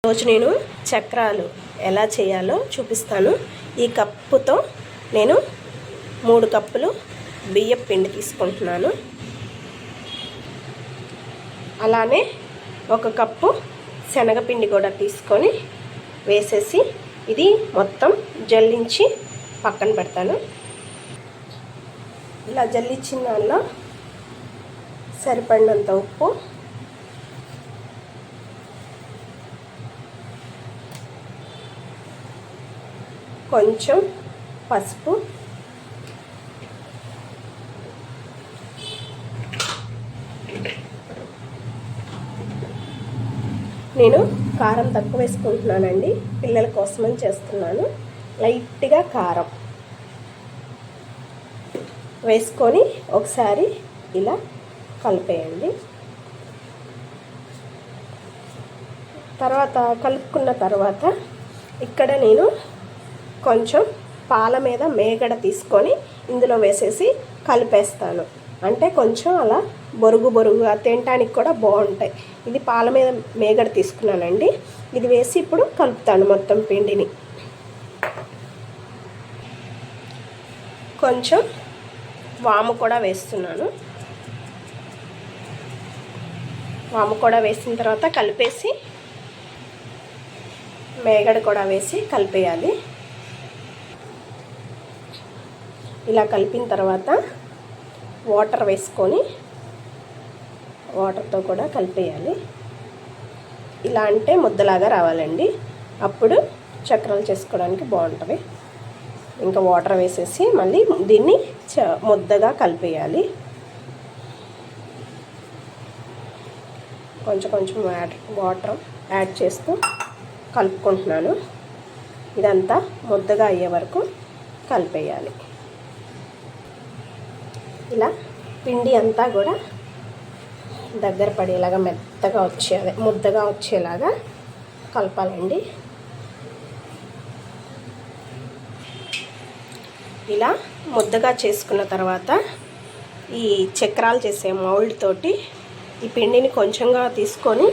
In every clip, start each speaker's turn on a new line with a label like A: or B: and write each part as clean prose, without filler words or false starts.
A: రోజు నేను చక్రాలు ఎలా చేయాలో చూపిస్తాను. ఈ కప్పుతో నేను 3 కప్పులు బియ్యం పిండి తీసుకుంటున్నాను. అలానే 1 కప్పు శనగపిండి కూడా తీసుకొని వేసేసి ఇది మొత్తం జల్లించి పక్కన పెడతాను. ఇలా జల్లించిన దానిలో సరిపడినంత ఉప్పు, కొంచెం పసుపు, నేను కారం తక్కువ వేసుకుంటున్నానండి, పిల్లల కోసమని చేస్తున్నాను. లైట్గా కారం వేసుకొని ఒకసారి ఇలా కలిపేయండి. తర్వాత కలుపుకున్న తర్వాత ఇక్కడ నేను కొంచెం పాల మీద మేగడ తీసుకొని ఇందులో వేసేసి కలిపేస్తాను. అంటే కొంచెం అలా బొరుగుగా తినడానికి కూడా బాగుంటాయి. ఇది పాల మీద మేగడ తీసుకున్నానండి. ఇది వేసి ఇప్పుడు కలుపుతాను మొత్తం పిండిని. కొంచెం వాము కూడా వేస్తున్నాను. వాము కూడా వేసిన తర్వాత కలిపేసి మేగడ కూడా వేసి కలిపేయాలి. ఇలా కలిపిన తర్వాత వాటర్ వేసుకొని వాటర్తో కూడా కలిపేయాలి. ఇలా అంటే ముద్దలాగా రావాలండి, అప్పుడు చక్రాలు చేసుకోవడానికి బాగుంటుంది. ఇంకా వాటర్ వేసేసి మళ్ళీ దీన్ని ముద్దగా కలిపేయాలి. కొంచెం వాటర్ యాడ్ చేస్తూ కలుపుకుంటున్నాను. ఇదంతా ముద్దగా అయ్యే వరకు కలిపేయాలి. ఇలా పిండి అంతా కూడా దగ్గర పడేలాగా మెత్తగా ముద్దగా వచ్చేలాగా కలపాలండి. ఇలా ముద్దగా చేసుకున్న తర్వాత ఈ చక్రాలు చేసే మౌల్డ్ తోటి ఈ పిండిని కొంచెంగా తీసుకొని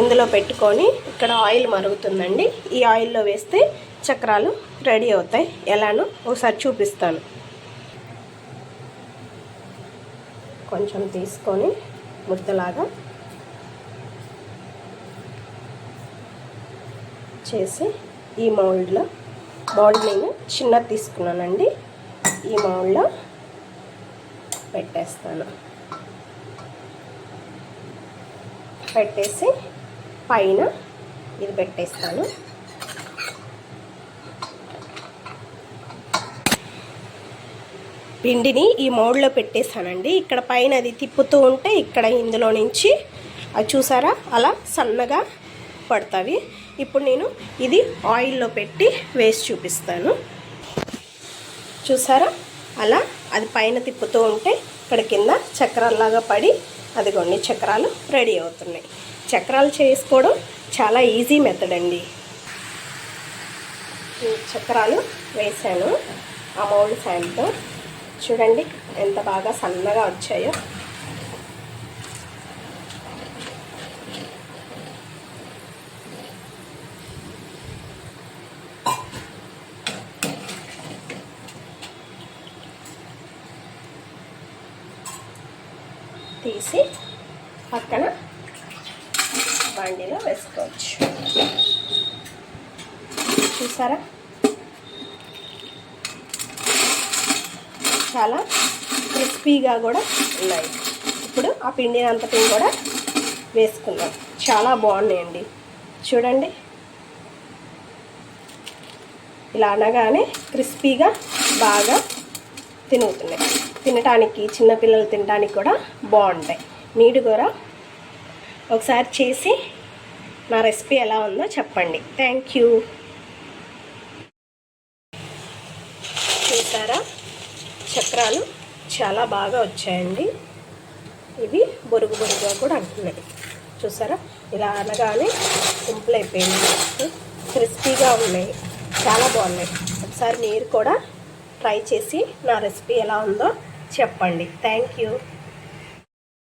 A: ఇందులో పెట్టుకొని, ఇక్కడ ఆయిల్ మరుగుతుందండి, ఈ ఆయిల్లో వేస్తే చక్రాలు రెడీ అవుతాయి. ఎలానో ఒకసారి చూపిస్తాను. కొంచెం తీసుకొని ముద్దలాగా చేసి ఈ మౌల్డ్ నేను చిన్నది తీసుకున్నానండి, ఈ మౌల్డ్లో పెట్టేస్తాను. పెట్టేసి పైన ఇది పెట్టేస్తాను. పిండిని ఈ మౌల్డ్లో పెట్టేసానండి. ఇక్కడ పైన అది తిప్పుతూ ఉంటే ఇక్కడ ఇందులో నుంచి అది చూసారా అలా సన్నగా పడతాయి. ఇప్పుడు నేను ఇది ఆయిల్లో పెట్టి వేసి చూపిస్తాను. చూసారా అలా అది పైన తిప్పుతూ ఉంటే ఇక్కడ కింద చక్రాల్లాగా పడి అదిగోండి చక్రాలు రెడీ అవుతున్నాయి. చక్రాలు చేసుకోవడం చాలా ఈజీ మెథడ్ అండి. చక్రాలు వేసాను ఆ మౌల్డ్ సాయంతో. చూడండి ఎంత బాగా సన్నగా వచ్చాయో. తీసి పక్కన బండిలో వేసుకోవచ్చు. చూసారా చాలా క్రిస్పీగా కూడా ఉన్నాయి. ఇప్పుడు ఆ పిండిని అంతటిని కూడా వేసుకున్నాం. చాలా బాగున్నాయండి. చూడండి ఇలా అనగానే క్రిస్పీగా బాగా తిరుగుతున్నాయి. తినటానికి చిన్నపిల్లలు తినడానికి కూడా బాగుంటాయి. మీరు కూడా ఒకసారి చేసి నా రెసిపీ ఎలా ఉందో చెప్పండి. Thank you. చూసారా చక్రాలు చాలా బాగా వచ్చాయండి. ఇవి బొరుగుగా కూడా అంటున్నాయి. చూసారా ఇలా అనగానే సింపుల్ అయిపోయింది. క్రిస్పీగా ఉన్నాయి, చాలా బాగున్నాయి. ఒకసారి మీరు కూడా ట్రై చేసి నా రెసిపీ ఎలా ఉందో చెప్పండి. Thank you.